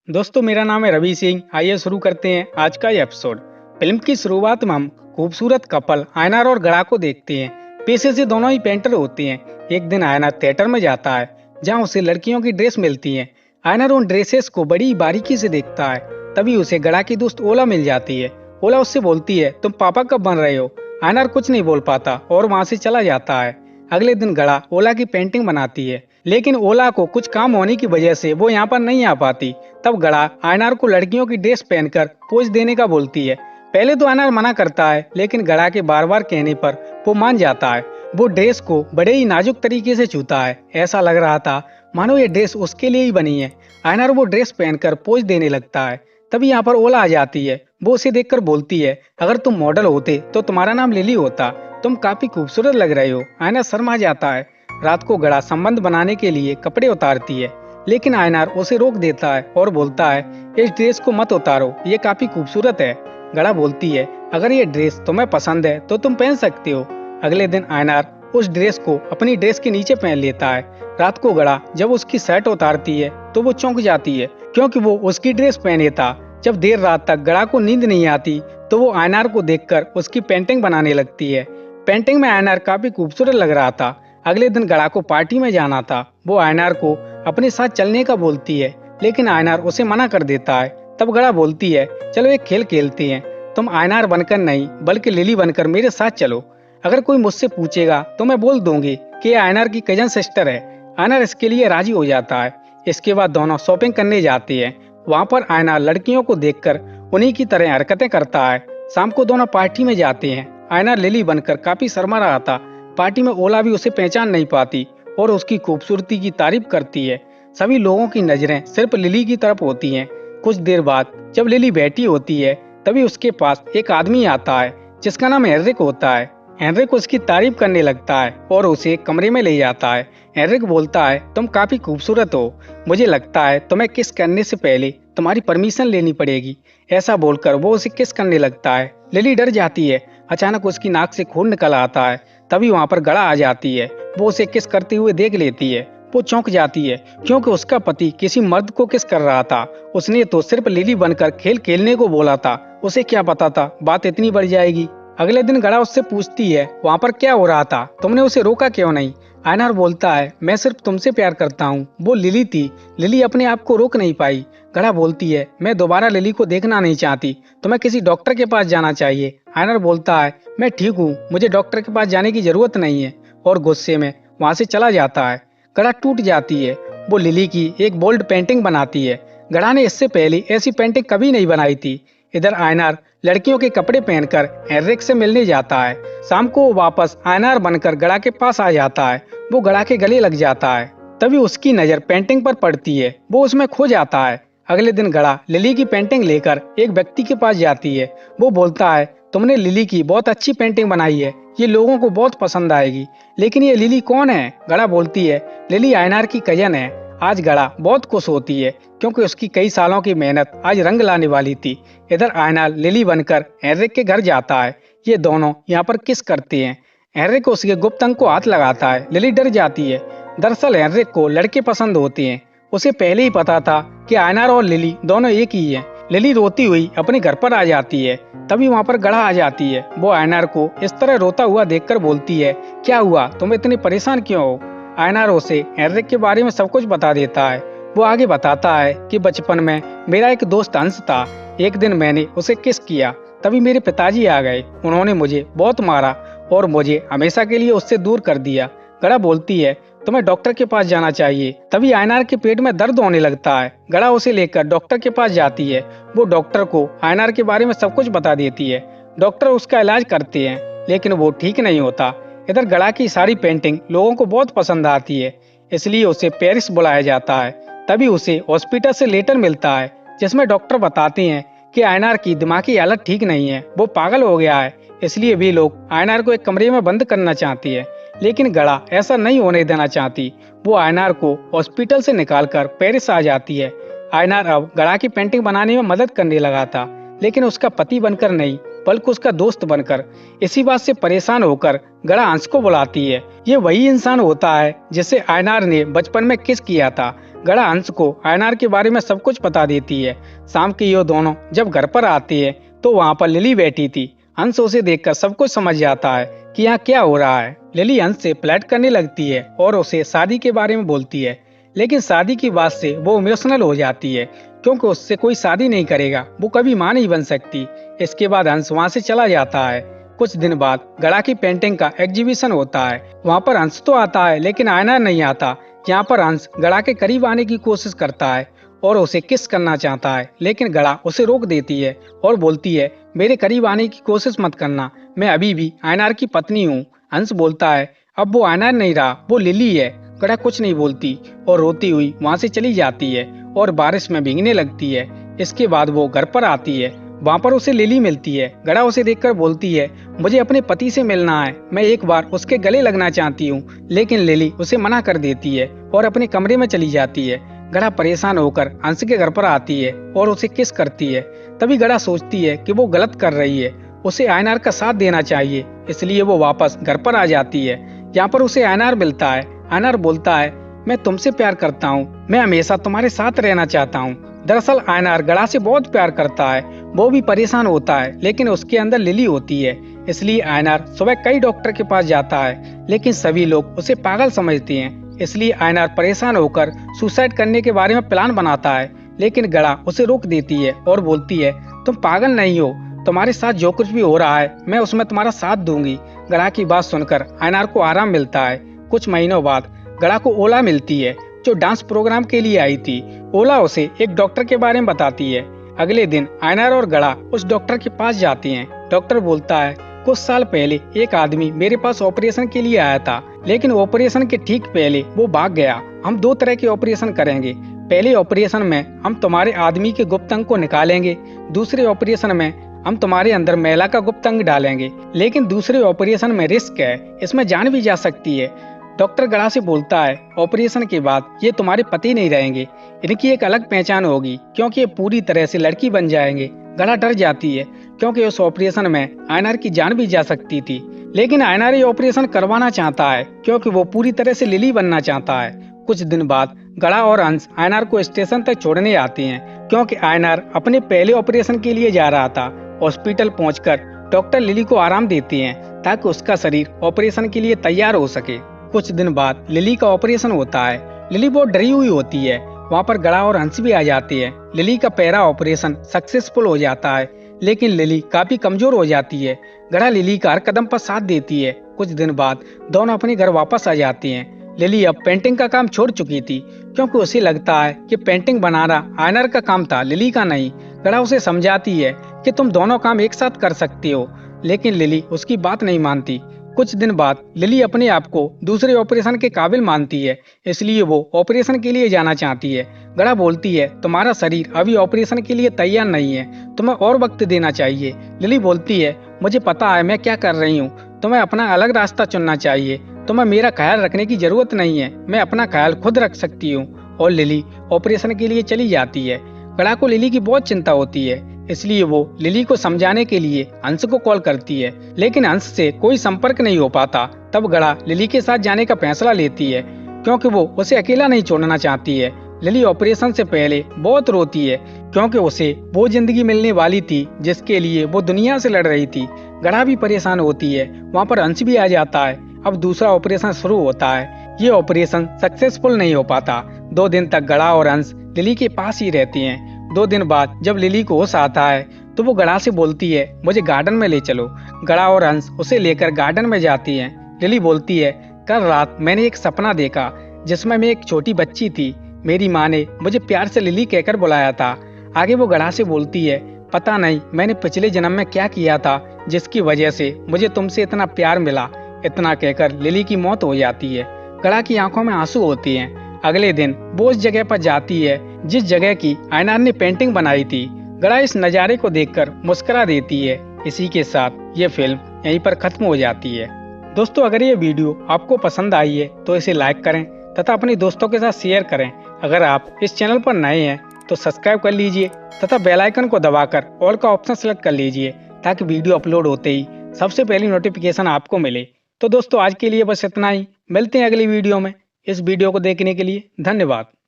दोस्तों, मेरा नाम है रवि सिंह। आइए शुरू करते हैं आज का ये एपिसोड। फिल्म की शुरुआत में हम खूबसूरत कपल आयनार और गड़ा को देखते हैं। पेशे से दोनों ही पेंटर होते हैं। एक दिन आयनार थिएटर में जाता है, जहां उसे लड़कियों की ड्रेस मिलती है। आयनार उन ड्रेसेस को बड़ी बारीकी से देखता है। तभी उसे गड़ा की दोस्त ओला मिल जाती है। ओला उससे बोलती है, तुम पापा कब बन रहे हो? आयनार कुछ नहीं बोल पाता और वहां से चला जाता है। अगले दिन गड़ा ओला की पेंटिंग बनाती है, लेकिन ओला को कुछ काम होने की वजह से वो यहाँ पर नहीं आ पाती। तब गड़ा आयनार को लड़कियों की ड्रेस पहनकर पोज देने का बोलती है। पहले तो आयनार मना करता है, लेकिन गड़ा के बार बार कहने पर वो मान जाता है। वो ड्रेस को बड़े ही नाजुक तरीके से छूता है। ऐसा लग रहा था मानो ये ड्रेस उसके लिए ही बनी है। आयनार वो ड्रेस पहनकर पोज देने लगता है। तभी यहाँ पर ओला आ जाती है। वो उसे देखकर बोलती है, अगर तुम मॉडल होते तो तुम्हारा नाम लिली होता। तुम काफी खूबसूरत लग रहे हो। आयनार शर्मा जाता है। रात को गड़ा संबंध बनाने के लिए कपड़े उतारती है, लेकिन आयनार उसे रोक देता है और बोलता है, इस ड्रेस को मत उतारो, ये काफी खूबसूरत है। गड़ा बोलती है, अगर ये ड्रेस तुम्हें पसंद है तो तुम पहन सकते हो। अगले दिन आयनार उस ड्रेस को अपनी ड्रेस के नीचे पहन लेता है। रात को गड़ा जब उसकी शर्ट उतारती है तो वो चौंक जाती है, क्योंकि वो उसकी ड्रेस पहने था। जब देर रात तक गड़ा को नींद नहीं आती तो वो आयनार को देखकर उसकी पेंटिंग बनाने लगती है। पेंटिंग में आयनार काफी खूबसूरत लग रहा था। अगले दिन गड़ा को पार्टी में जाना था। वो आयनार को अपने साथ चलने का बोलती है, लेकिन आयनार उसे मना कर देता है। तब गड़ा बोलती है, चलो एक खेल खेलते हैं। तुम आयनार बनकर नहीं बल्कि लिली बनकर मेरे साथ चलो। अगर कोई मुझसे पूछेगा तो मैं बोल दूंगी कि ये आयनार की कजन सिस्टर है। आयनार इसके लिए राजी हो जाता है। इसके बाद दोनों शॉपिंग करने जाते हैं। वहाँ पर आयनार लड़कियों को देखकर उन्हीं की तरह हरकतें करता है। शाम को दोनों पार्टी में जाते हैं। आयनार लिली बनकर काफी शर्मा रहा था। पार्टी में ओला भी उसे पहचान नहीं पाती और उसकी खूबसूरती की तारीफ करती है। सभी लोगों की नजरें सिर्फ लिली की तरफ होती हैं। कुछ देर बाद जब लिली बैठी होती है, तभी उसके पास एक आदमी आता है जिसका नाम हेनरिक होता है। हेनरिक उसकी तारीफ करने लगता है और उसे एक कमरे में ले जाता है। हेनरिक बोलता है, तुम काफी खूबसूरत हो। मुझे लगता है तुम्हें किस करने से पहले तुम्हारी परमिशन लेनी पड़ेगी। ऐसा बोलकर वो उसे किस करने लगता है। लिली डर जाती है। अचानक उसकी नाक से खून निकल आता है। तभी वहाँ पर गड़ा आ जाती है। वो उसे किस करते हुए देख लेती है। वो चौंक जाती है, क्योंकि उसका पति किसी मर्द को किस कर रहा था। उसने तो सिर्फ लिली बनकर खेल खेलने को बोला था। उसे क्या पता था बात इतनी बढ़ जाएगी। अगले दिन गड़ा उससे पूछती है, वहाँ पर क्या हो रहा था? तुमने उसे रोका क्यों नहीं? आयनार बोलता है, मैं सिर्फ तुमसे प्यार करता हूँ। वो लिली थी। लिली अपने आप को रोक नहीं पाई। गड़ा बोलती है, मैं दोबारा लिली को देखना नहीं चाहती। तुम्हें किसी डॉक्टर के पास जाना चाहिए। आयनार बोलता है, मैं ठीक हूँ, मुझे डॉक्टर के पास जाने की जरूरत नहीं है, और गुस्से में वहाँ से चला जाता है। गड़ा टूट जाती है। वो लिली की एक बोल्ड पेंटिंग बनाती है। गड़ा ने इससे पहले ऐसी पेंटिंग कभी नहीं बनाई थी। इधर आयनार लड़कियों के कपड़े पहनकर हेनरिक से मिलने जाता है। शाम को वो वापस आयनार बनकर गड़ा के पास आ जाता है। वो गड़ा के गले लग जाता है। तभी उसकी नजर पेंटिंग पर पड़ती है। वो उसमें खो जाता है। अगले दिन गड़ा लिली की पेंटिंग लेकर एक व्यक्ति के पास जाती है। वो बोलता है, तुमने लिली की बहुत अच्छी पेंटिंग बनाई है, ये लोगों को बहुत पसंद आएगी। लेकिन ये लिली कौन है? गड़ा बोलती है, लिली आयनार की कजन है। आज गड़ा बहुत खुश होती है, क्योंकि उसकी कई सालों की मेहनत आज रंग लाने वाली थी। इधर आयनार लिली बनकर हेनरिक के घर जाता है। ये दोनों यहाँ पर किस करते हैं। हेनरिक उसके गुप्त अंग को हाथ लगाता है। लिली डर जाती है। दरअसल हेनरिक को लड़के पसंद होते हैं। उसे पहले ही पता था कि आयनार और लिली दोनों एक ही हैं। लिली रोती हुई अपने घर पर आ जाती है। तभी वहाँ पर गड़ा आ जाती है। वो आयनार को इस तरह रोता हुआ देखकर बोलती है, क्या हुआ, तुम इतने परेशान क्यों हो? आयनार उसे हेनरिक के बारे में सब कुछ बता देता है। वो आगे बताता है कि बचपन में मेरा एक दोस्त अंश था। एक दिन मैंने उसे किस किया, तभी मेरे पिताजी आ गए। उन्होंने मुझे बहुत मारा और मुझे हमेशा के लिए उससे दूर कर दिया। गड़ा बोलती है, तुम्हें डॉक्टर के पास जाना चाहिए। तभी आयनार के पेट में दर्द होने लगता है। गड़ा उसे लेकर डॉक्टर के पास जाती है। वो डॉक्टर को आयनार के बारे में सब कुछ बता देती है। डॉक्टर उसका इलाज करते हैं, लेकिन वो ठीक नहीं होता। इधर गड़ा की सारी पेंटिंग लोगों को बहुत पसंद आती है, इसलिए उसे पेरिस बुलाया जाता है। तभी उसे हॉस्पिटल से लेटर मिलता है, जिसमें डॉक्टर बताते हैं कि आयनार की दिमागी हालत ठीक नहीं है, वो पागल हो गया है। इसलिए भी लोग आयनार को एक कमरे में बंद करना चाहती है, लेकिन गड़ा ऐसा नहीं होने देना चाहती। वो आयनार को हॉस्पिटल से निकालकर पेरिस आ जाती है। आयनार अब गड़ा की पेंटिंग बनाने में मदद करने लगा था, लेकिन उसका पति बनकर नहीं बल्कि उसका दोस्त बनकर। इसी बात से परेशान होकर गड़ा अंश को बुलाती है। ये वही इंसान होता है जिसे आयनार ने बचपन में किस किया था। गड़ा हंस को आयनार के बारे में सब कुछ बता देती है। शाम के ये दोनों जब घर पर आते हैं तो वहाँ पर लिली बैठी थी। हंस उसे देखकर सब कुछ समझ जाता है कि यहाँ क्या हो रहा है। लिली हंस से फ्लर्ट करने लगती है और उसे शादी के बारे में बोलती है, लेकिन शादी की बात से वो इमोशनल हो जाती है क्योंकि उससे कोई शादी नहीं करेगा, वो कभी मां नहीं बन सकती। इसके बाद हंस वहाँ से चला जाता है। कुछ दिन बाद गड़ा की पेंटिंग का एग्जीबिशन होता है। वहाँ पर हंस तो आता है लेकिन आयनार नहीं आता। यहाँ पर हंस गड़ा के करीब आने की कोशिश करता है और उसे किस करना चाहता है, लेकिन गड़ा उसे रोक देती है और बोलती है मेरे करीब आने की कोशिश मत करना, मैं अभी भी आयनार की पत्नी हूँ। हंस बोलता है अब वो आयनार नहीं रहा, वो लिली है। गड़ा कुछ नहीं बोलती और रोती हुई वहाँ से चली जाती है और बारिश में भीगने लगती है। इसके बाद वो घर पर आती है। वहाँ पर उसे लिली मिलती है। गड़ा उसे देखकर बोलती है मुझे अपने पति से मिलना है, मैं एक बार उसके गले लगना चाहती हूँ। लेकिन लिली उसे मना कर देती है और अपने कमरे में चली जाती है। गड़ा परेशान होकर हंस के घर पर आती है और उसे किस करती है। तभी गड़ा सोचती है कि वो गलत कर रही है, उसे आयनार का साथ देना चाहिए, इसलिए वो वापस घर पर आ जाती है। यहाँ पर उसे आयनार मिलता है। आयनार बोलता है मैं तुमसे प्यार करता हूँ, मैं हमेशा तुम्हारे साथ रहना चाहता हूँ। दरअसल आयनार गड़ा से बहुत प्यार करता है, वो भी परेशान होता है, लेकिन उसके अंदर लिली होती है। इसलिए आयनार सुबह कई डॉक्टर के पास जाता है, लेकिन सभी लोग उसे पागल समझते हैं। इसलिए आयनार परेशान होकर सुसाइड करने के बारे में प्लान बनाता है, लेकिन गड़ा उसे रोक देती है और बोलती है तुम पागल नहीं हो, तुम्हारे साथ जो कुछ भी हो रहा है मैं उसमें तुम्हारा साथ दूंगी। गड़ा की बात सुनकर आयनार को आराम मिलता है। कुछ महीनों बाद गड़ा को ओला मिलती है जो डांस प्रोग्राम के लिए आई थी। ओला उसे एक डॉक्टर के बारे में बताती है। अगले दिन आयनार और गड़ा उस डॉक्टर के पास जाते हैं। डॉक्टर बोलता है कुछ साल पहले एक आदमी मेरे पास ऑपरेशन के लिए आया था, लेकिन ऑपरेशन के ठीक पहले वो भाग गया। हम दो तरह के ऑपरेशन करेंगे, पहले ऑपरेशन में हम तुम्हारे आदमी के गुप्त अंग को निकालेंगे, दूसरे ऑपरेशन में हम तुम्हारे अंदर महिला का गुप्त अंग डालेंगे। लेकिन दूसरे ऑपरेशन में रिस्क है, इसमें जान भी जा सकती है। डॉक्टर गड़ा से बोलता है ऑपरेशन के बाद ये तुम्हारे पति नहीं रहेंगे, इनकी एक अलग पहचान होगी क्योंकि ये पूरी तरह से लड़की बन जाएंगे। गड़ा डर जाती है क्योंकि उस ऑपरेशन में आयनार की जान भी जा सकती थी, लेकिन आयनार ये ऑपरेशन करवाना चाहता है क्योंकि वो पूरी तरह से लिली बनना चाहता है। कुछ दिन बाद गड़ा और हंस आयनार को स्टेशन तक छोड़ने आते हैं क्योंकि आयनार अपने पहले ऑपरेशन के लिए जा रहा था। हॉस्पिटल पहुंचकर डॉक्टर लिली को आराम देते हैं ताकि उसका शरीर ऑपरेशन के लिए तैयार हो सके। कुछ दिन बाद लिली का ऑपरेशन होता है। लिली बहुत डरी हुई होती है। वहाँ पर गड़ा और हंस भी आ जाते हैं। लिली का पहला ऑपरेशन सक्सेसफुल हो जाता है, लेकिन लिली काफी कमजोर हो जाती है। गड़ा लिली का हर कदम पर साथ देती है। कुछ दिन बाद दोनों अपने घर वापस आ जाते हैं। लिली अब पेंटिंग का काम छोड़ चुकी थी क्योंकि उसे लगता है कि पेंटिंग बनाना आयनार का काम था, लिली का नहीं। गड़ा उसे समझाती है कि तुम दोनों काम एक साथ कर सकते हो, लेकिन लिली उसकी बात नहीं मानती। कुछ दिन बाद लिली अपने आप को दूसरे ऑपरेशन के काबिल मानती है, इसलिए वो ऑपरेशन के लिए जाना चाहती है। गड़ा बोलती है तुम्हारा शरीर अभी ऑपरेशन के लिए तैयार नहीं है, तुम्हें और वक्त देना चाहिए। लिली बोलती है मुझे पता है मैं क्या कर रही हूँ, तुम्हें अपना अलग रास्ता चुनना चाहिए, तुम्हें मेरा ख्याल रखने की जरूरत नहीं है, मैं अपना ख्याल खुद रख सकती हूँ। और लिली ऑपरेशन के लिए चली जाती है। गड़ा को लिली की बहुत चिंता होती है, इसलिए वो लिली को समझाने के लिए हंस को कॉल करती है, लेकिन हंस से कोई संपर्क नहीं हो पाता। तब गड़ा लिली के साथ जाने का फैसला लेती है क्योंकि वो उसे अकेला नहीं छोड़ना चाहती है। लिली ऑपरेशन से पहले बहुत रोती है क्योंकि उसे वो जिंदगी मिलने वाली थी जिसके लिए वो दुनिया से लड़ रही थी। गड़ा भी परेशान होती है। वहाँ पर हंस भी आ जाता है। अब दूसरा ऑपरेशन शुरू होता है। ये ऑपरेशन सक्सेसफुल नहीं हो पाता। 2 दिन तक गड़ा और हंस लिली के पास ही रहती हैं। 2 दिन बाद जब लिली को होश आता है तो वो गड़ा से बोलती है मुझे गार्डन में ले चलो। गड़ा और हंस उसे लेकर गार्डन में जाती हैं। लिली बोलती है कल रात मैंने एक सपना देखा जिसमें मैं एक छोटी बच्ची थी, मेरी माँ ने मुझे प्यार से लिली कहकर बुलाया था। आगे वो गड़ा से बोलती है पता नहीं मैंने पिछले जन्म में क्या किया था जिसकी वजह से मुझे तुमसे इतना प्यार मिला। इतना कहकर लिली की मौत हो जाती है। गड़ा की आंखों में आंसू होते हैं। अगले दिन वो उस जगह पर जाती है जिस जगह की आयनार ने पेंटिंग बनाई थी। गड़ा इस नज़ारे को देखकर मुस्कुरा देती है। इसी के साथ ये फिल्म यहीं पर खत्म हो जाती है। दोस्तों अगर ये वीडियो आपको पसंद आई है तो इसे लाइक करें तथा अपने दोस्तों के साथ शेयर करें। अगर आप इस चैनल पर नए हैं तो सब्सक्राइब कर लीजिए तथा बेल आइकन को दबाकर ऑल का ऑप्शन सेलेक्ट कर लीजिए ताकि वीडियो अपलोड होते ही सबसे पहली नोटिफिकेशन आपको मिले। तो दोस्तों आज के लिए बस इतना ही, मिलते हैं अगली वीडियो में। इस वीडियो को देखने के लिए धन्यवाद।